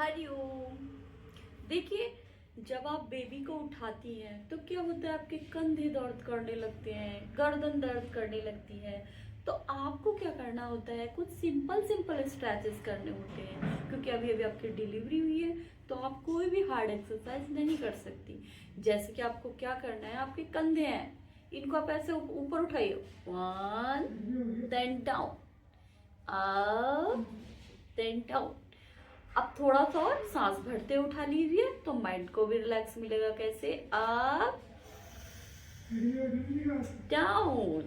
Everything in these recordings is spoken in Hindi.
हरिओम। देखिए, जब आप बेबी को उठाती हैं तो क्या होता है, आपके कंधे दर्द करने लगते हैं, गर्दन दर्द करने लगती है। तो आपको क्या करना होता है, कुछ सिंपल सिंपल स्ट्रेचेस करने होते हैं, क्योंकि अभी अभी आपकी डिलीवरी हुई है तो आप कोई भी हार्ड एक्सरसाइज नहीं कर सकती। जैसे कि आपको क्या करना है, आपके कंधे हैं, इनको आप ऐसे ऊपर उठाइए, 1 then down, up then down. अब थोड़ा सा और सांस भरते उठा लीजिए तो माइंड को भी रिलैक्स मिलेगा। कैसे, अप डाउन,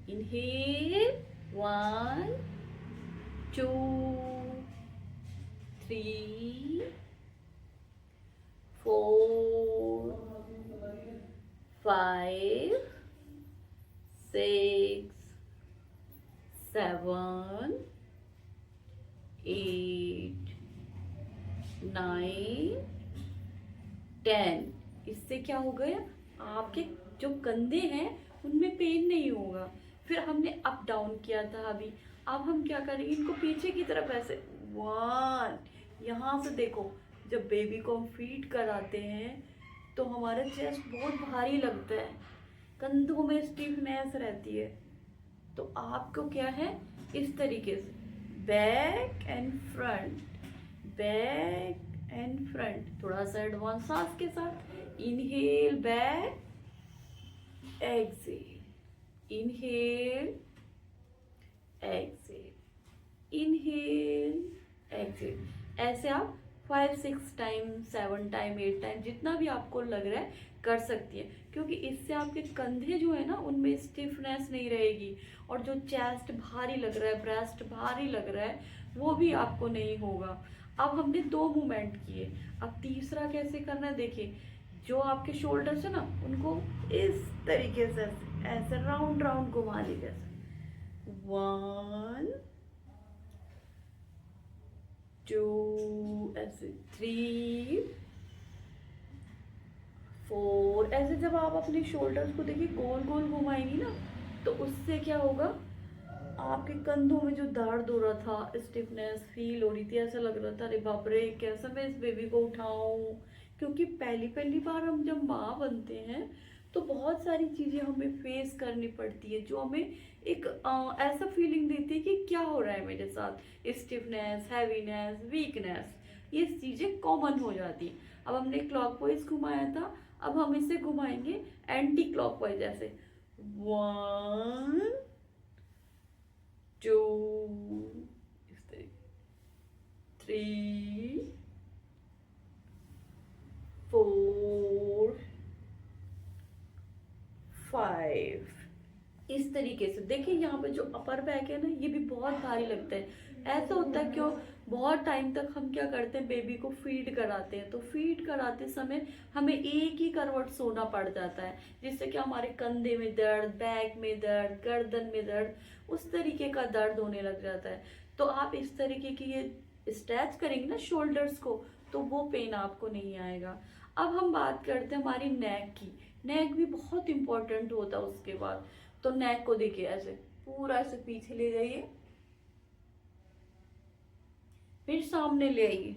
इनहेल, 1 2 3 4 5 6 7 8 9 10। इससे क्या हो गया, आपके जो कंधे हैं उनमें पेन नहीं होगा। फिर हमने अप डाउन किया था अभी, अब हम क्या करेंगे, इनको पीछे की तरफ ऐसे 1। यहाँ से देखो, जब बेबी को हम फीड कराते हैं तो हमारा चेस्ट बहुत भारी लगता है, कंधों में स्टिफनेस रहती है। तो आपको क्या है, इस तरीके से back and front, back and front, थोड़ा सा एडवांस सांस के साथ। Inhale back, exhale, inhale exhale, inhale exhale. ऐसे आप 5 6 टाइम, 7 टाइम, 8 टाइम, जितना भी आपको लग रहा है कर सकती है, क्योंकि इससे आपके कंधे जो है ना उनमें स्टिफनेस नहीं रहेगी, और जो चेस्ट भारी लग रहा है, ब्रेस्ट भारी लग रहा है, वो भी आपको नहीं होगा। अब हमने 2 मूवमेंट किए, अब तीसरा कैसे करना है, देखिए, जो आपके शोल्डर्स है ना उनको इस तरीके से ऐसे राउंड राउंड घुमा लीजिए, 1 2, ऐसे 3 4। ऐसे जब आप अपने शोल्डर्स को देखिए गोल गोल घुमाएंगी ना, तो उससे क्या होगा, आपके कंधों में जो दर्द हो रहा था, स्टिफनेस फील हो रही थी, ऐसा लग रहा था अरे बाप रे कैसे मैं इस बेबी को उठाऊं। क्योंकि पहली पहली बार हम जब माँ बनते हैं तो बहुत सारी चीजें हमें फेस करनी पड़ती है, जो हमें एक ऐसा फीलिंग देती है कि क्या हो रहा है मेरे साथ, स्टिफनेस, हैवीनेस, वीकनेस, ये चीजें कॉमन हो जाती। अब हमने क्लॉकवाइज घुमाया था, अब हम इसे घुमाएंगे एंटी क्लॉकवाइज, ऐसे 1 2, इस तरीके, 3 4 5। इस तरीके से देखिए, यहाँ पे जो अपर बैक है ना, ये भी बहुत भारी लगता है। ऐसा होता है क्यों, बहुत टाइम तक हम क्या करते हैं, बेबी को फीड कराते हैं, तो फीड कराते समय हमें एक ही करवट सोना पड़ जाता है, जिससे कि हमारे कंधे में दर्द, बैक में दर्द, गर्दन में दर्द, उस तरीके का दर्द होने लग जाता है। तो आप इस तरीके की ये स्ट्रेच करेंगे ना शोल्डर्स को, तो वो पेन आपको नहीं आएगा। अब हम बात करते हैं हमारी नेक की। नेक भी बहुत इंपॉर्टेंट होता है उसके बाद। तो नेक को देखिए, ऐसे पूरा ऐसे पीछे ले जाइए, फिर सामने ले आइए,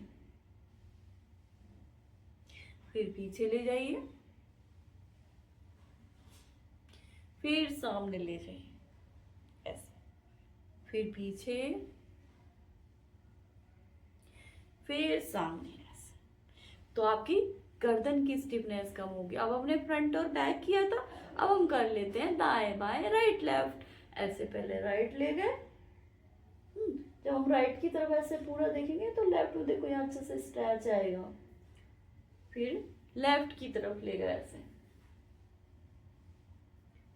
फिर पीछे ले जाइए, फिर सामने ले जाइए, ऐसे, फिर पीछे, फिर सामने, ऐसे। तो आपकी गर्दन की स्टिफनेस कम होगी। अब हमने फ्रंट और बैक किया था, अब हम कर लेते हैं दाएं बाएं, राइट लेफ्ट। ऐसे पहले राइट ले गए, जब हम राइट की तरफ ऐसे पूरा देखेंगे तो लेफ्ट में देखो यहाँ अच्छे से स्ट्रेच आएगा, फिर लेफ्ट की तरफ ले गए ऐसे,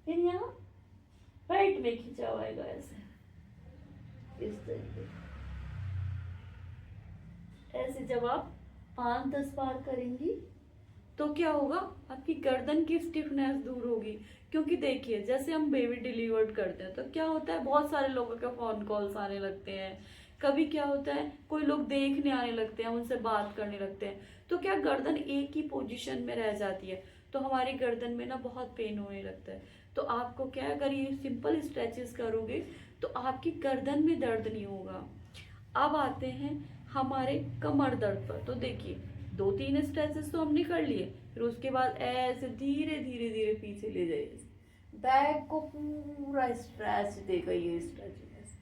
फिर यहाँ राइट में खिंचाव आएगा ऐसे, इस तरीके। ऐसे जब आप 5 10 बार करेंगी तो क्या होगा, आपकी गर्दन की स्टिफनेस दूर होगी। क्योंकि देखिए, जैसे हम बेबी डिलीवर्ड करते हैं तो क्या होता है, बहुत सारे लोगों के फोन कॉल्स आने लगते हैं, कभी क्या होता है कोई लोग देखने आने लगते हैं, उनसे बात करने लगते हैं, तो क्या गर्दन एक ही पोजीशन में रह जाती है, तो हमारी गर्दन में ना बहुत पेन होने लगता है। तो आपको क्या है, अगर ये सिंपल स्ट्रेचेस करोगे तो आपकी गर्दन में दर्द नहीं होगा। अब आते हैं हमारे कमर दर्द पर। तो देखिए 2-3 स्ट्रेचेस तो हमने कर लिए, फिर उसके बाद ऐसे धीरे धीरे धीरे पीछे ले जाइए, बैक को पूरा स्ट्रेच देगा ये स्ट्रेचेस।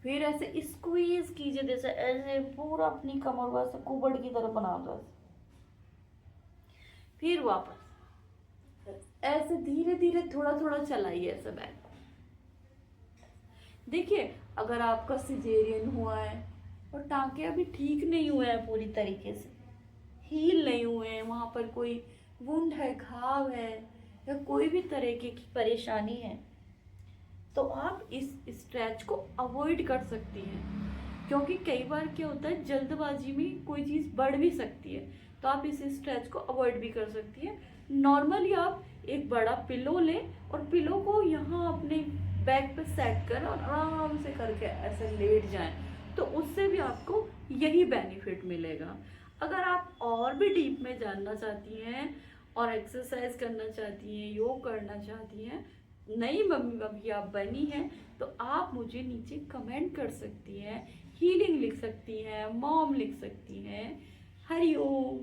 फिर ऐसे स्क्वीज कीजिए, जैसे ऐसे पूरा अपनी कमर को ऐसे कुबड़ की तरह बना दो। फिर वापस ऐसे धीरे धीरे थोड़ा थोड़ा चलाइए ऐसे बैक को। देखिए अगर आपका सिजेरियन हुआ है और टांके अभी ठीक नहीं हुए हैं पूरी तरीके से, हील नहीं हुए हैं, वहां पर कोई वुंड है, घाव है, या कोई भी तरीके की परेशानी है, तो आप इस स्ट्रेच को अवॉइड कर सकती हैं। क्योंकि कई बार क्या होता है, जल्दबाजी में कोई चीज़ बढ़ भी सकती है, तो आप इस स्ट्रेच को अवॉइड भी कर सकती हैं। नॉर्मली आप एक बड़ा पिलो लें और पिलो को यहाँ अपने बैक पे सेट करें और आराम से करके ऐसे लेट जाएं, तो उससे भी आपको यही बेनिफिट मिलेगा। अगर आप और भी डीप में जानना चाहती हैं और एक्सरसाइज करना चाहती हैं, योग करना चाहती हैं, नई मम्मी अभी आप बनी हैं, तो आप मुझे नीचे कमेंट कर सकती हैं, हीलिंग लिख सकती हैं, मॉम लिख सकती हैं। हरि ओम।